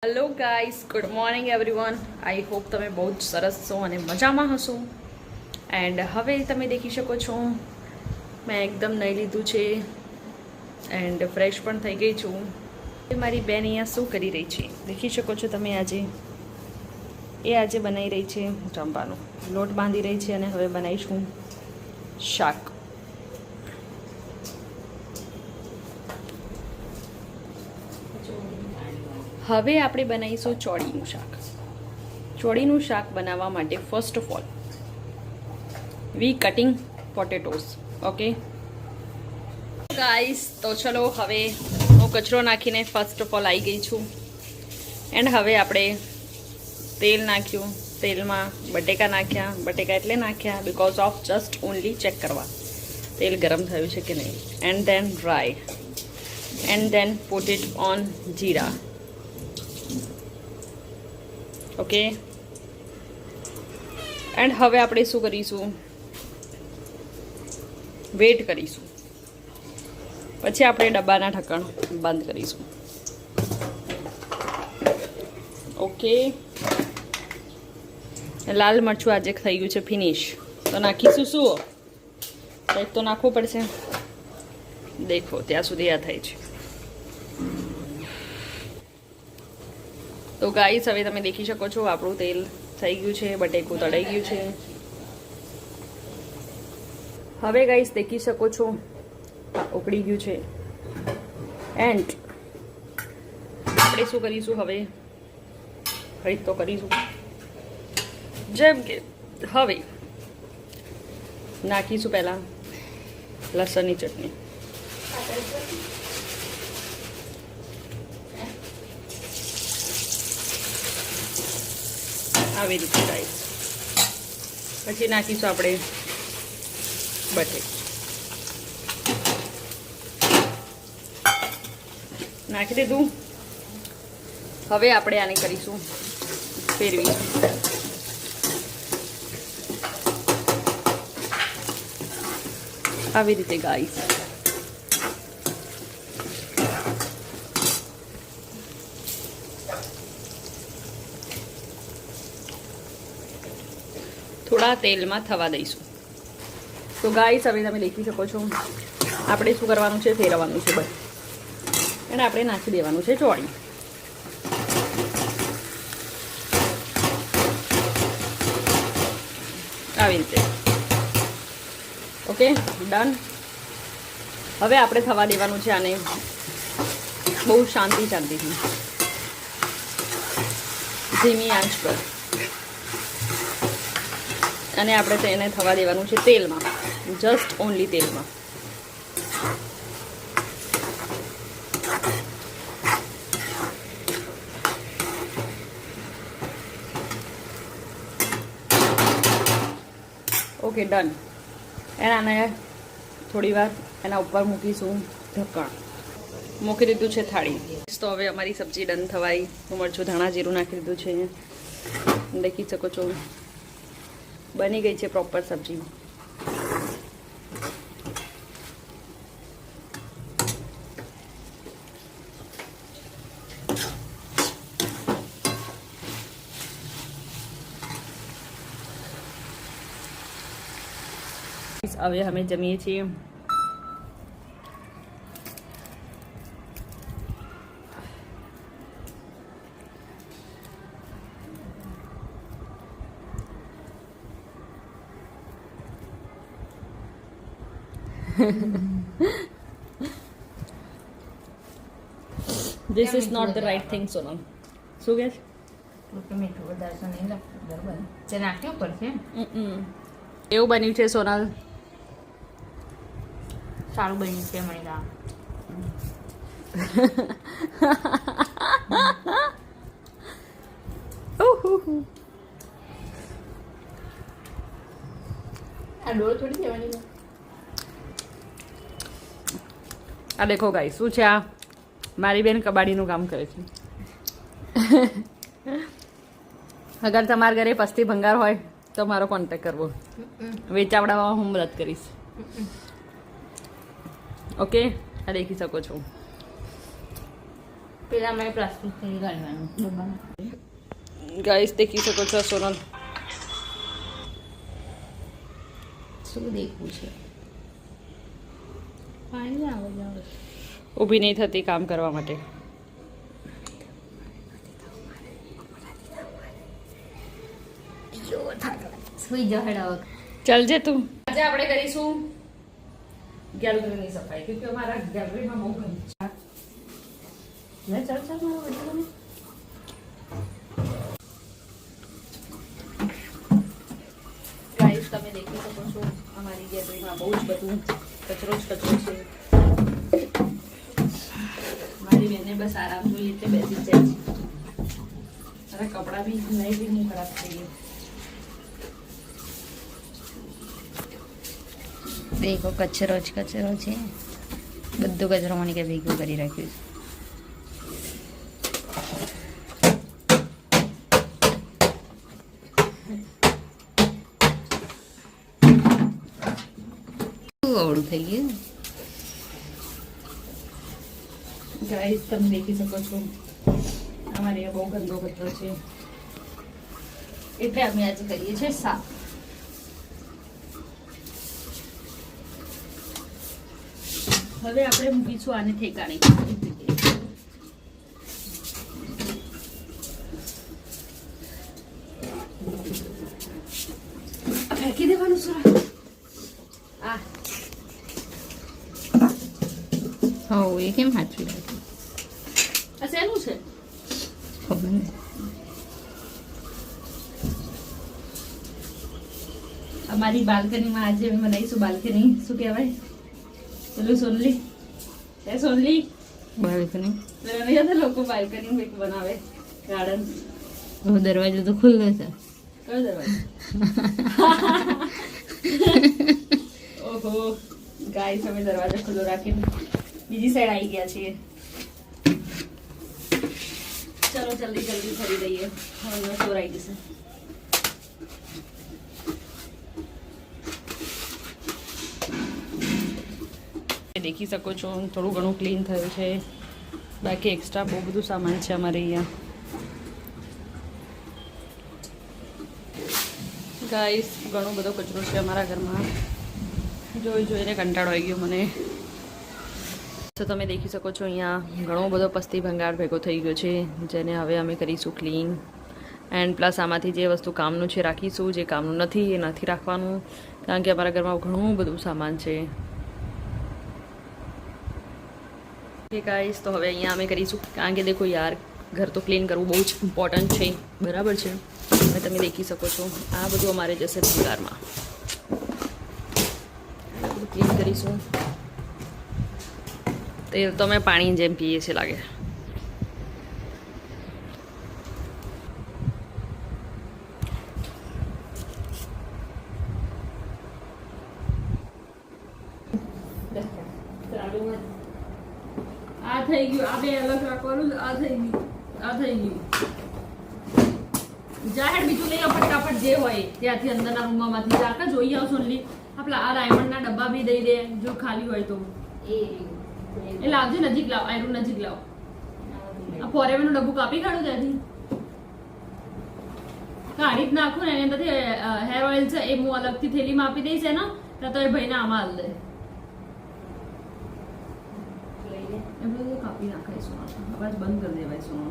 Hello guys, good morning everyone. I hope તમે બહુ જ સરસ છો અને મજામાં હશો. એન્ડ હવે તમે દેખી શકો છો મેં એકદમ નહીં લીધું છે એન્ડ ફ્રેશ પણ થઈ ગઈ છું. મારી બેન અહીંયા શું કરી રહી છે દેખી શકો છો તમે. આજે બનાવી રહી છે જમવાનું, લોટ બાંધી રહી છે અને હવે બનાવીશું શાક. હવે આપણે બનાવીશું ચોળીનું શાક. ચોળીનું શાક બનાવવા માટે first of all we cutting potatoes. Okay guys, તો ચલો હવે હું કચરો નાખીને ફર્સ્ટ ઓફ ઓલ આવી ગઈ છું. એન્ડ હવે આપણે તેલ નાખ્યું, તેલમાં બટેકા નાખ્યા. બટેકા એટલે નાખ્યા because of just only check કરવા તેલ ગરમ થયું છે કે નહીં. And then dry and then put it on jeera. Okay, and હવે આપણે શું કરીશું, વેટ કરીશું. પછી આપણે ડબ્બાના ઢક્કણ બંધ કરીશું. ઓકે, લાલ મરચું આજે થઈ ગયું છે ફિનિશ, તો નાખીશું શું, કંઈક તો નાખવું પડશે. દેખો ત્યાં સુધી આ થાય છે. તો ગાઈસ, હવે તમે દેખી શકો છો આપણું તેલ થઈ ગયું છે, બટેકું તળાઈ ગયું છે. હવે ગાઈસ દેખી શકો છો ઉકળી ગયું છે. એન્ડ આપણે શું કરીશું, હવે કંઈક તો કરીશું. જેમ કે હવે નાખીશું પહેલાં લસણની ચટણી. આવી રીતે ગાઈસ. પછી નાખીશું આપણે બટેક. નાખી દીધું. હવે આપણે આને કરીશું ફેરવીશું. આવી રીતે ગાઈસ. થોડા તેલમાં થવા દઈશું. તો ગાઈસ, હવે તમે દેખી શકો છો આપણે શું કરવાનું છે, ફેરવવાનું છે બસ. અને આપણે નાખી દેવાનું છે ચોળી. આવી રીતે. Okay, done. હવે આપણે થવા દેવાનું છે આને બહુ શાંતિથી ધીમી આંચ પર. અને આપણે તેને થવા દેવાનું છે તેલમાં, જસ્ટ ઓનલી તેલમાં. Okay, done. આને થોડી વાર એના ઉપર મૂકીશું ઢક્કણ. મૂકી દીધું છે થાળી. તો હવે અમારી સબ્જી ડન થવાય. મરચું, ધાણા, જીરું નાખી દીધું છે. દેખી શકો છો બની ગઈ છે પ્રોપર સબ્જી. હવે અમે જમીએ છીએ. This is not the right thing, Sonal. શું કે મીઠું વધારે છે નહીં, બરાબર છે, નાખ્યું પડશે. એવું બન્યું છે સોનલ, સારું બન્યું છે મને. આ ડોળ થોડી કહેવાની. આ દેખો ગાઈસ, શું છે આ, મારી બેન કબાડીનું કામ કરે છે. અગર તમારા ઘરે પસ્તી ભંગાર હોય તો મારો કોન્ટેક્ટ કરવો, વેચાવડાવવામાં હું મદદ કરીશ. ઓકે, આ દેખી શકો છો. પેલા મેં પ્લાસ્ટિક કરી કાઢવાનું ડબ્બામાં. ગાઈસ દેખી શકો છો સોનલ શું દેખવું છે? પાણી આવે જાવ. ઊભી નહીં થતી કામ કરવા માટે. સુઈ જાવ હેડા. ચાલજે તું. આજે આપણે કરીશું ગેલેરીની સફાઈ કેમ કે અમારા ગેલેરીમાં બહુ ગંદ છે. લે ચાલ ચાલ મારો બધું. ગાઈસ તમે દેખી શકો છો અમારી ગેલેરીમાં બહુ જ બધું કચરો જ કચરો છે. મારી બેને બસ આરામ જોઈએ એટલે બેસી જ જાય છે. અને કપડાં બી નહીં બી નહીં ખરાબ થઈ ગયું. દેખો કચરો જ કચરો છે. બધું કચરો મને કે ભેગું કરી રાખ્યું છે. અવળું થઈ ગયું. ગાઈસ તમે દેખી શકો છો અમારે અહીંયા બહુ ગંદો કચરો છે એટલે અમે આજે કરીએ છીએ સાફ. હવે આપણે મૂકીશું આને ઠેકાણે. ફેંકી દેવાનું સુરા. આ હો એ કેમ હાચવી રાખ્યું? આ શેનું છે? ખબર નહીં. અમારી બાલ્કનીમાં આજે અમે બનાવીશું બાલ્કની. શું કહેવાય પેલું સોનલી એ સોનલી બાલ્કની પેલા નહીં હતા લોકો બાલ્કની એક બનાવે ગાર્ડન. દરવાજો તો ખુલ્લો છે. કયો દરવાજો? ઓહો ગાઈસ અમે દરવાજો ખુલ્લો રાખીને બીજી સાઈડ આવી ગયા છીએ. ચલો જલ્દી જલ્દી કરી દઈએ. હવે ચોર આવી જશે. દેખી શકો છો થોડું ઘણું ક્લીન થયું છે. બાકી એક્સ્ટ્રા બહુ બધું સામાન છે અમારે અહીંયા. ગાઈસ ઘણો બધો કચરો છે અમારા ઘરમાં. જોઈ જોઈને કંટાળો આવી ગયો મને. તો તમે દેખી શકો છો અહીંયા ઘણો બધો પસ્તી ભંગાર ભેગો થઈ ગયો છે જેને હવે અમે કરીશું ક્લીન. એન્ડ પ્લસ આમાંથી જે વસ્તુ કામનું છે રાખીશું, જે કામનું નથી એ નથી રાખવાનું કારણ કે અમારા ઘરમાં ઘણું બધું સામાન છે. ગાઈસ તો હવે અહીંયા અમે કરીશું કારણ કે દેખો યાર ઘર તો ક્લીન કરવું બહુ જ ઇમ્પોર્ટન્ટ છે. બરાબર છે. હવે તમે દેખી શકો છો આ બધું અમારે જશે ભંગારમાં. બધું ક્લીન કરીશું. તેલ તો અમે પાણી જેમ પીએ છીએ લાગે. આ થઈ ગયું. આ બે અલગ રાખવાનું. આ થઈ ગયું. આ થઈ ગયું. જાહેર બીજું લઈ આવ ફટાફટ જે હોય ત્યાંથી અંદરના રૂમમાંથી જાકા જોઈ આવશો ઓનલી. આપણા આ ડાયમંડના ડબ્બા બી દઈ દે જો ખાલી હોય તો. એ લાવજે નજીક લાવ. આયરું નજીક લાવ. આ ફોરેવરનું ડબ્બું કાપી કાઢું ત્યાંથી. કાઢી જ નાખું ને એની અંદરથી હેર ઓઇલ છે એ હું અલગથી થેલીમાં આપી દઈશ ને ત્યાં તો એ ભાઈને આમાં હાલ દે. એ બધું કાપી નાખાઈશું. અવાજ બંધ કરી દેવાઈશું.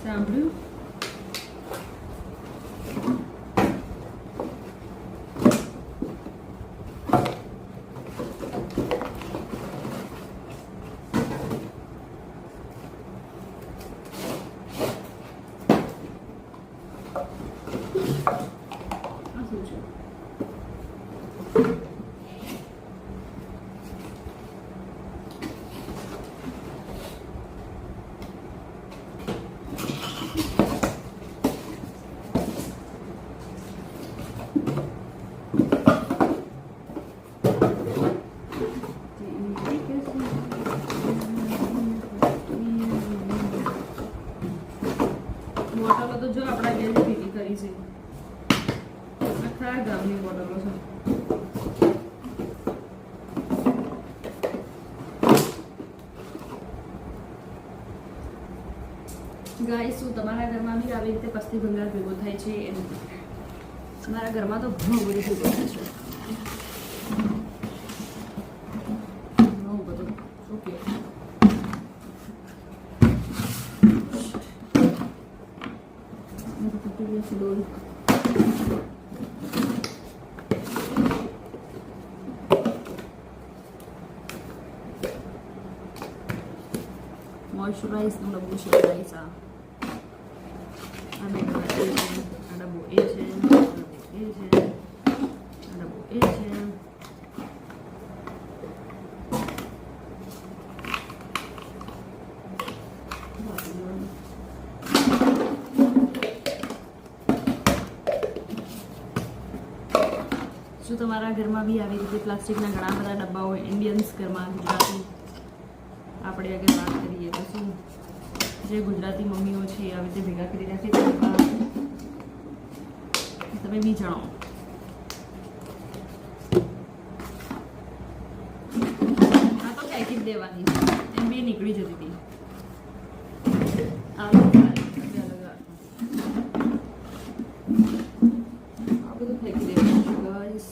સાંભળ્યું? આ શું છે? બોટલો તો જો આપણા ઘરે ભેગી કરી છે. આખા ગામની બોટલો છે. ગાઈસ શું તમારા ઘરમાં બી આવી રીતે પસ્તી ભંગાર ભેગો થાય છે? મારા ઘરમાં તો ઘણું બધું ભેગો થાય છે, ઘણું બધું. ઓકે, મોઇશ્ચરાઇઝનું ડબ્બું છે ગાઈસ. આ બે ડબ્બા એ છે, આ ડબ્બો એ છે, આ ડબ્બો એ છે, આ ડબ્બો એ છે. શું તમારા ઘરમાં બી આવી રીતે પ્લાસ્ટિકના ઘણા બધા ડબ્બા હોય? ઇન્ડિયન્સ ઘરમાં, ગુજરાતી આપણે અગર વાત કરીએ તો શું જે ગુજરાતી મમ્મીઓ છે આવી રીતે ભેગા કરી રાખે છે ડબ્બા, તમે બી જણાવો. આ તો ફેંકી જ દેવાની છે, એમ બી નીકળી જતી હતી. આ બધું ફેંકી દેવાનું છે ગાઈસ.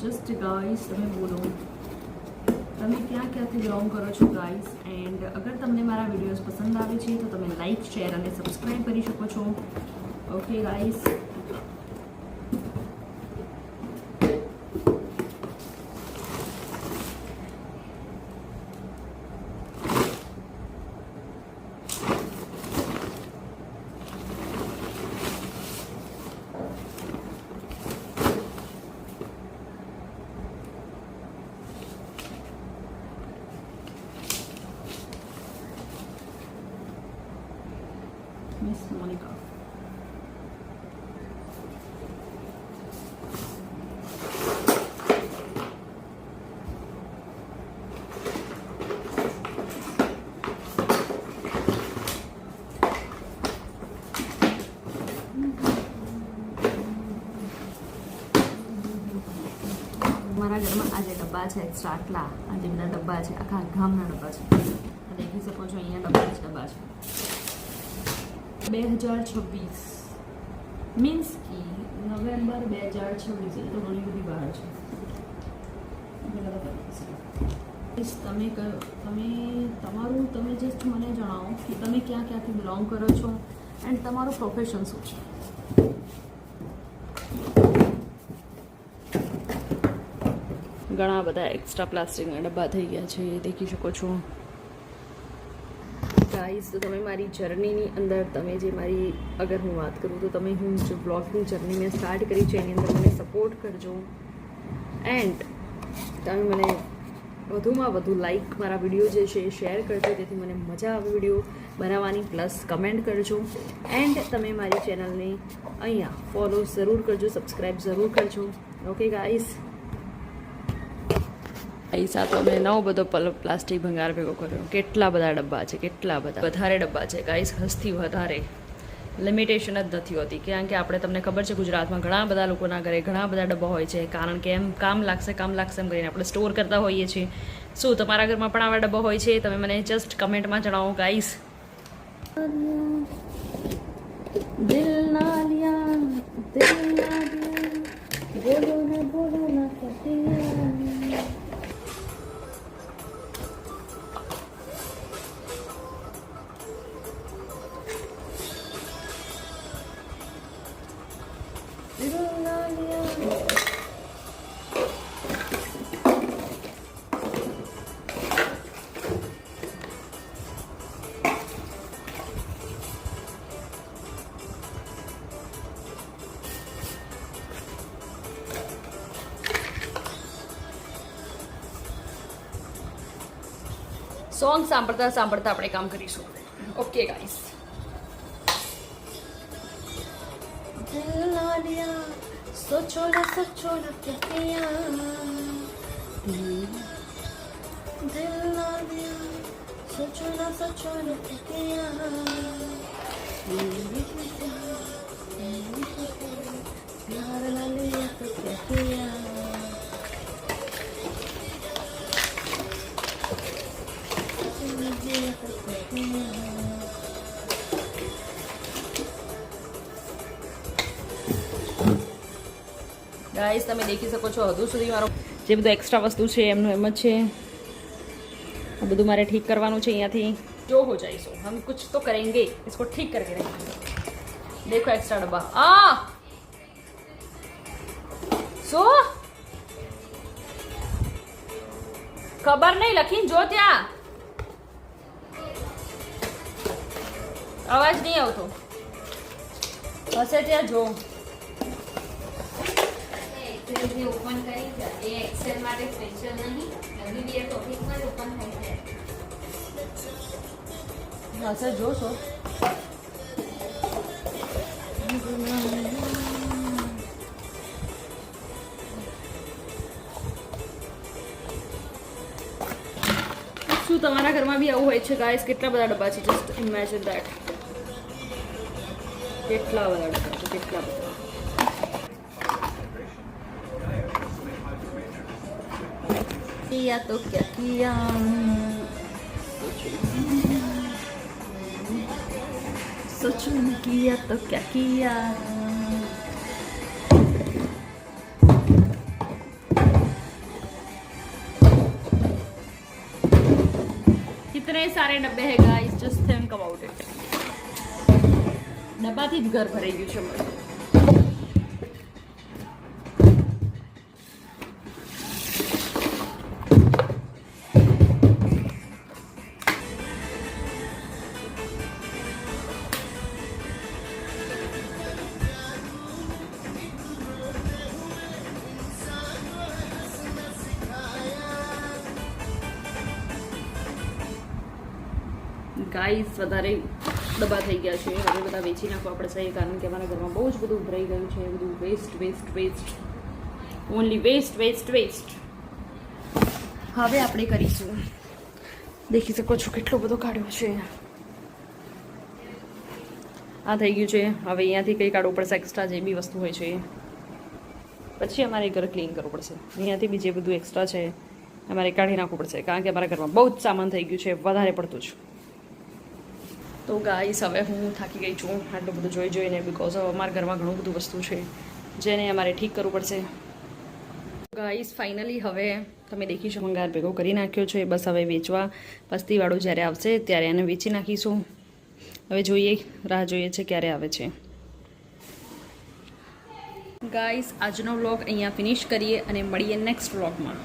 જસ્ટ ગાઈસ તમે બોલો, તમે ક્યાંથી બિલોંગ કરો છો ગાઈસ? એન્ડ અગર તમને મારા વિડીયોઝ પસંદ આવે છે તો તમે લાઈક, શેર અને સબસ્ક્રાઈબ કરી શકો છો. Okay guys, miss Monica. મારા ઘરમાં આ જે ડબ્બા છે એક્સ્ટ્રા, આટલા આ જે બધા ડબ્બા છે, આખા ગામના ડબ્બા છે. દેખી શકો છો અહીંયા ડબ્બા જ ડબ્બા છે. 2026 મીન્સ કે નવેમ્બર 2026, એ તો ઘણી બધી બહાર છે. તમે જસ્ટ મને જણાવો કે તમે ક્યાંથી બિલોંગ કરો છો એન્ડ તમારું પ્રોફેશન શું છે? ઘણા બધા એક્સ્ટ્રા પ્લાસ્ટિકના ડબ્બા થઈ ગયા છે, દેખી શકો છો ગાઈસ. તો તમે મારી જર્નીની અંદર, તમે જે મારી અગર હું વાત કરું તો તમે હું જે બ્લોગની જર્ની મેં સ્ટાર્ટ કરી છે એની અંદર મને સપોર્ટ કરજો. એન્ડ તમે મને વધુમાં વધુ લાઈક મારા વિડીયો જે છે એ શેર કરજો, જેથી મને મજા આવે વિડીયો બનાવવાની. પ્લસ કમેન્ટ કરજો. એન્ડ તમે મારી ચેનલને અહીંયા ફોલો જરૂર કરજો, સબસ્ક્રાઈબ જરૂર કરજો. ઓકે ગાઈસ, પૈસા તો મેં નવો બધો પ્લાસ્ટિક ભંગાર ભેગો કર્યો. કેટલા બધા ડબ્બા છે, કેટલા બધા વધારે ડબ્બા છે ગાઈસ, હસથી વધારે. લિમિટેશન જ નથી હોતી, કારણ કે આપણે તમને ખબર છે ગુજરાતમાં ઘણા બધા લોકોના ઘરે ઘણા બધા ડબ્બા હોય છે, કારણ કે એમ કામ લાગશે એમ કરીને આપણે સ્ટોર કરતા હોઈએ છીએ. શું તમારા ઘરમાં પણ આવા ડબ્બા હોય છે? તમે મને જસ્ટ કમેન્ટમાં જણાવો ગાઈસ. દિલ ના લિયા, દિલ ના દિયા, બોલો ના કટિયા. સોંગ સાંભળતા સાંભળતા આપણે કામ કરીશું. Okay guys. દિલ ના લિયા, સોચો ના ક્યા કિયા, દિલ ના લિયા, ગાઈસ તમે દેખી શકો છો હજુ સુધી મારો જે બધું એક્સ્ટ્રા વસ્તુ છે એમનું એમ જ છે. આ બધું મારે ઠીક કરવાનું છે અહીંયાથી. जो हो जाए सो हम कुछ तो करेंगे, इसको ठीक करके रहेंगे. देखो एक्स्ट्रा डब्बा सो खबर नहीं लखीन जो त्या अवाज नहीं आवतो हसे त्या जो ઓપન કરી છે એ એક્સેલ માટે સ્પેશિયલ નહીં એવરીડે ટોપિકમાં જ ઓપન થાય છે. હસે જો છો શું તમારા ઘરમાં બી આવું હોય છે ગાઈસ? કેટલા બધા ડબ્બા છે, જસ્ટ ઇમેજિન ધેટ. કેટલા બધા ડબ્બા છે, કેટલા બધા. किया तो क्या किया, सोचो नहीं किया तो क्या किया. कितने सारे डब्बे है guys, just think about it. डब्बाથી જ ઘર ભરાઈ ગયું છે મારું. ગાઈસ વધારે ડબ્બા થઈ ગયા છે, હવે બધા વેચી નાખવા પડશે, કારણ કે અમારા ઘરમાં બહુ જ બધું ભરાઈ ગયું છે. બધું waste waste waste, only waste waste waste. હવે આપણે કરીશું, દેખી શકો છો કેટલો બધો કાઢ્યો છે. આ થઈ ગયું છે. હવે અહીંયાથી કંઈ કાઢવું પડશે એક્સ્ટ્રા જે બી વસ્તુ હોય છે, પછી અમારે ઘર ક્લીન કરવું પડશે. અહીંયાથી બી જે બધું એક્સ્ટ્રા છે અમારે કાઢી નાખવું પડશે, કારણ કે અમારા ઘરમાં બહુ જ સામાન થઈ ગયું છે, વધારે પડતું જ. તો ગાઈસ હવે હું થાકી ગઈ છું આટલું બધું જોઈને, બિકોઝ અમારા ઘરમાં ઘણું બધું વસ્તુ છે જેને અમારે ઠીક કરવું પડશે. ગાઈસ ફાઇનલી હવે તમે દેખી શકો ભંગાર ભેગો કરી નાખ્યો છે. બસ હવે વેચવા પસ્તીવાળું જ્યારે આવશે ત્યારે એને વેચી નાખીશું. હવે જોઈએ, રાહ જોઈએ છે ક્યારે આવે છે. ગાઈસ આજનો વ્લોગ અહીંયા ફિનિશ કરીએ અને મળીએ નેક્સ્ટ વ્લોગમાં.